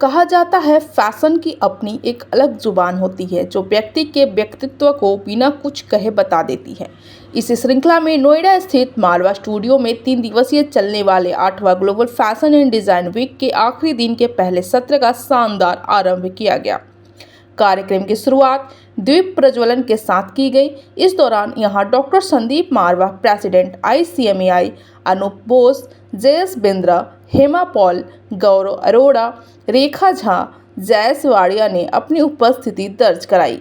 कहा जाता है फैशन की अपनी एक अलग जुबान होती है जो व्यक्ति के व्यक्तित्व को बिना कुछ कहे बता देती है। इस श्रृंखला में नोएडा स्थित मारवा स्टूडियो में 3 दिवसीय चलने वाले 8वां global fashion and design week के आखिरी दिन के पहले सत्र का शानदार आरंभ किया गया। कार्यक्रम की शुरुआत द्वीप प्रज्वलन के साथ की गई। इस दौरान यहां doctor Sandeep Marwah, president ICMAI, Anoop Bose, Jayesh Bindra, Hema Paul, Gaurav Arora, Rekha Jha, Jayesh Wadia ने अपनी उपस्थिति दर्ज कराई।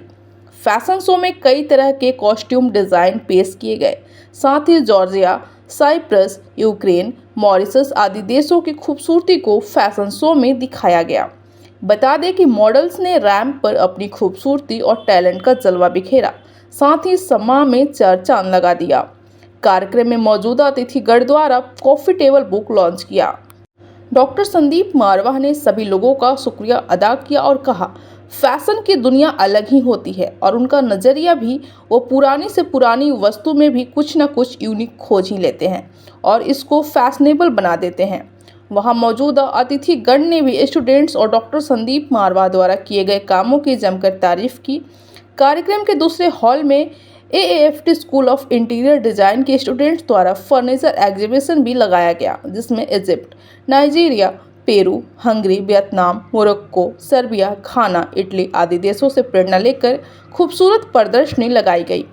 फैशन शो में कई तरह के कॉस्ट्यूम डिज़ाइन पेश किए गए। साथ ही जॉर्जिया, साइप्रस, यूक्रेन, मॉरिशस आदि देशों की खूबसूरती को फैशन शो में दिखाया गया। बता दें कि मॉडल्स ने रैंप पर अपनी खूबसूरती और टैलेंट का जलवा बिखेरा, साथ ही सम्मान में चार चांद लगा दिया। कार्यक्रम में मौजूदा अतिथिगण द्वारा कॉफ़ी टेबल बुक लॉन्च किया। डॉक्टर संदीप मारवा ने सभी लोगों का शुक्रिया अदा किया और कहा, फैशन की दुनिया अलग ही होती है और उनका नज़रिया भी वो पुरानी से पुरानी वस्तु में भी कुछ न कुछ यूनिक खोज ही लेते हैं और इसको फैशनेबल बना देते हैं। वहां मौजूदा अतिथिगण ने भी स्टूडेंट्स और डॉक्टर संदीप मारवा द्वारा किए गए कामों की जमकर तारीफ की। कार्यक्रम के दूसरे हॉल में AAFT school of interior design के स्टूडेंट्स द्वारा फर्नीचर एग्जीबिशन भी लगाया गया, जिसमें Egypt, Nigeria, Peru, Hungary, Vietnam, Morocco, Serbia, Ghana, Italy आदि देशों से प्रेरणा लेकर खूबसूरत प्रदर्शनी लगाई गई।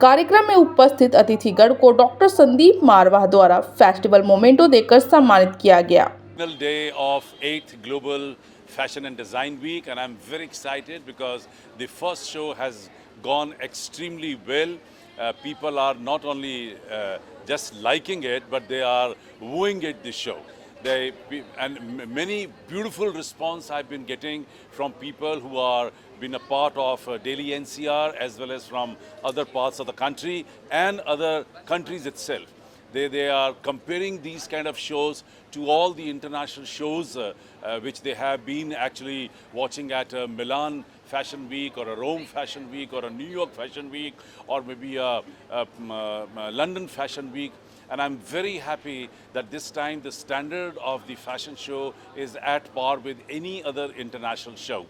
कार्यक्रम में उपस्थित अतिथिगण को डॉक्टर संदीप मारवा द्वारा फेस्टिवल मोमेंटो देकर सम्मानित किया गया। Day of 8th Global Fashion and Design Week, and I'm very excited because the first show has gone extremely well. People are not only just liking it, but they are wooing it this show. And many beautiful response I've been getting from people who are been a part of Delhi NCR as well as from other parts of the country and other countries itself. They are comparing these kind of shows to all the international shows which they have been actually watching at Milan Fashion Week or a Rome Fashion Week or a New York Fashion Week or maybe a London Fashion Week. And I'm very happy that this time the standard of the fashion show is at par with any other international show.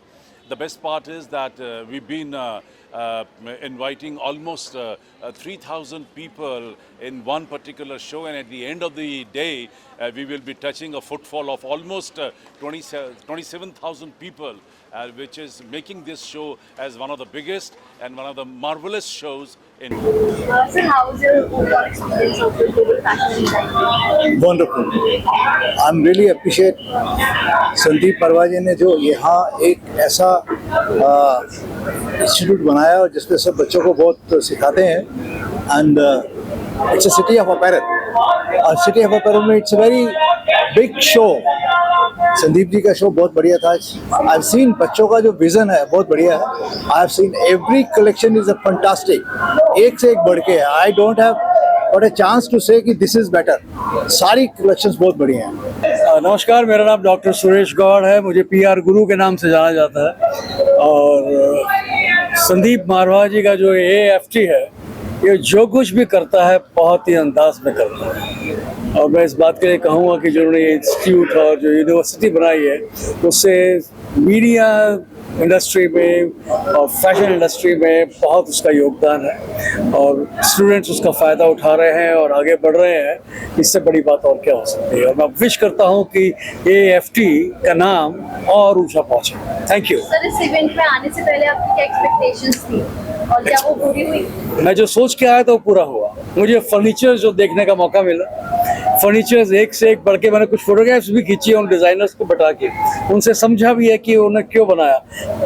The best part is that we've been inviting almost 3,000 people in one particular show, and at the end of the day we will be touching a footfall of almost 27,000 people, which is making this show as one of the biggest and one of the marvelous shows in So how was your overall experience of the global fashion design? Wonderful. I'm really appreciate Sandeep मारवा जी ने जो यहाँ एक ऐसा institute बनाया और जिसमें सब बच्चों को बहुत सिखाते हैं and it's a city of apparel और सिटी ऑफ अपैरल में it's a very big show. Sandeep ji का शो बहुत बढ़िया था। आई हैव सीन बच्चों का जो विजन है बहुत बढ़िया है। I have seen every collection is a fantastic, एक से एक बढ़ के है। I don't have got a chance to say कि दिस इज बेटर। सारी कलेक्शंस बहुत बढ़िया हैं। नमस्कार, मेरा नाम डॉक्टर सुरेश गौड़ है। मुझे PR गुरु के नाम से जाना जाता है और संदीप मारवा जी का जो AAFT है ये जो कुछ भी करता है बहुत ही अंदाज में करता है और मैं इस बात के लिए कहूँगा कि जो उन्होंने इंस्टीट्यूट और जो यूनिवर्सिटी बनाई है उससे मीडिया इंडस्ट्री में और फैशन इंडस्ट्री में बहुत उसका योगदान है और स्टूडेंट्स उसका फ़ायदा उठा रहे हैं और आगे बढ़ रहे हैं। इससे बड़ी बात और क्या हो सकती है। और मैं विश करता हूँ कि AAFT का नाम और ऊंचा पहुँचे। Thank you. सर, इस इवेंट में आने से पहले आपकी क्या एक्सपेक्टेशंस थी और क्या वो पूरी हुई? मैं जो सोच के आया था वो पूरा हुआ। मुझे फर्नीचर जो देखने का मौका मिला, फर्नीचर्स एक से एक बढ़ के, मैंने कुछ फोटोग्राफ्स भी खींची उन डिज़ाइनर्स को बैठा के, उनसे समझा भी है कि उन्होंने क्यों बनाया।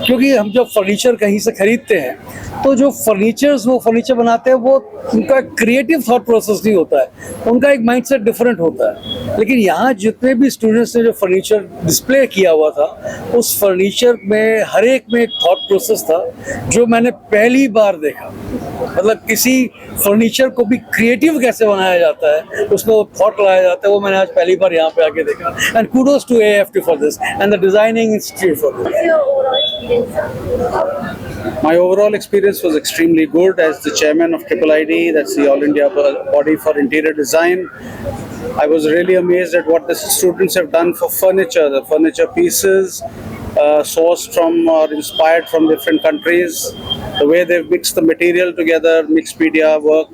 क्योंकि हम जब फर्नीचर कहीं से खरीदते हैं तो जो वो फर्नीचर बनाते हैं वो उनका क्रिएटिव थॉट प्रोसेस नहीं होता है, उनका एक माइंडसेट डिफरेंट होता है। लेकिन यहाँ जितने भी स्टूडेंट्स ने जो फर्नीचर डिस्प्ले किया हुआ था उस फर्नीचर में हर एक में एक थॉट प्रोसेस था जो मैंने पहली बार देखा। मतलब किसी फर्नीचर को भी क्रिएटिव कैसे बनाया जाता है, उसमें वो थॉट लाया जाता है, वो मैंने आज पहली बार यहाँ पे आके देखा। And kudos to AAFT for this and the designing institute for this. What's your overall experience? My overall experience was extremely good as the chairman of IIID, that's the All India Body for Interior Design. I was really amazed at what the students have done for furniture, the furniture pieces, sourced from or inspired from different countries. The way they've mixed the material together, mixed media work,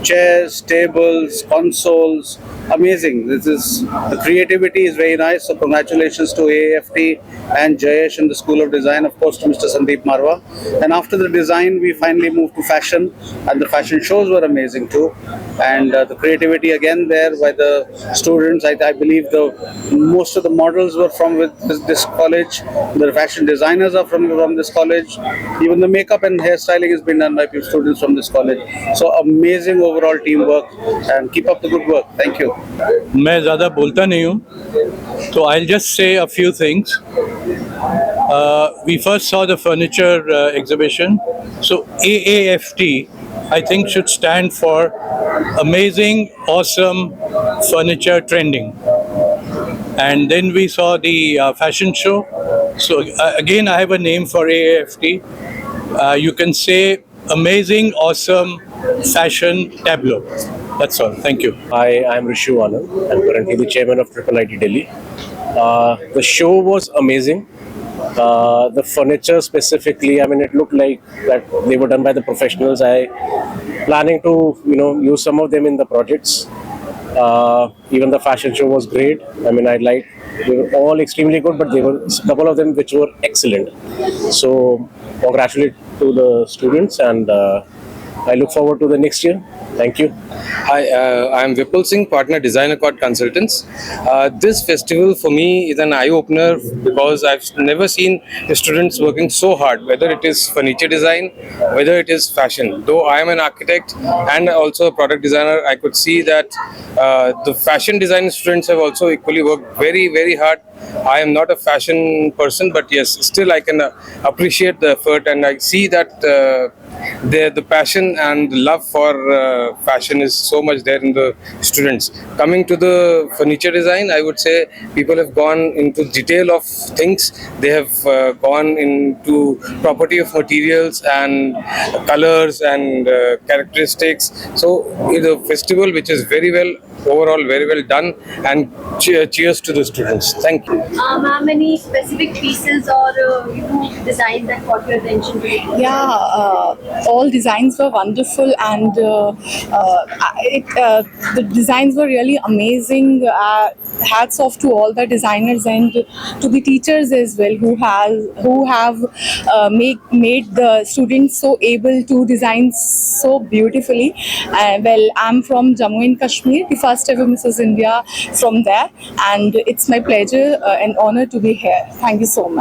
chairs, tables, consoles, amazing. The creativity is very nice. So congratulations to AAFT and Jayesh and the School of Design, of course to Mr. Sandeep Marwa. And after the design, we finally moved to fashion, and the fashion shows were amazing too. And the creativity again there by the students. I believe most of the models were from this college. The fashion designers are from this college. Even the makeup and hairstyling has been done by students from this college. So amazing overall teamwork, and keep up the good work. Thank you. मैं ज़्यादा बोलता नहीं हूँ, तो I'll just say a few things. We first saw the furniture exhibition. So AAFT, I think, should stand for Amazing, Awesome Furniture Trending. And then we saw the fashion show. So again, I have a name for AAFT. You can say Amazing, Awesome Fashion Tableau. That's all. Thank you. Hi, I'm Rishu Anand. I'm currently the chairman of IIIT Delhi. The show was amazing. The furniture specifically, I mean, it looked like that they were done by the professionals. I planning to, use some of them in the projects. Even the fashion show was great. I mean, they were all extremely good, but there were a couple of them which were excellent. So, congratulations to the students, and I look forward to the next year. Thank you. Hi, I'm Vipul Singh, partner Design Accord Consultants. This festival for me is an eye-opener because I've never seen students working so hard, whether it is furniture design, whether it is fashion. Though I am an architect and also a product designer, I could see that the fashion design students have also equally worked very, very hard. I am not a fashion person, but yes, still I can appreciate the effort, and I see that the passion and love for fashion is so much there in the students. Coming to the furniture design, I would say people have gone into detail of things. They have gone into property of materials and colors and characteristics. So the festival, which is overall very well done, and cheers to the students. Thank you. Ma'am, any specific pieces or designs that caught your attention today? Yeah, all designs were wonderful, and the designs were really amazing. Hats off to all the designers and to the teachers as well, who have made the students so able to design so beautifully. Well, I'm from Jammu and Kashmir, the first ever Mrs. India from there, and it's my pleasure and honor to be here. Thank you so much.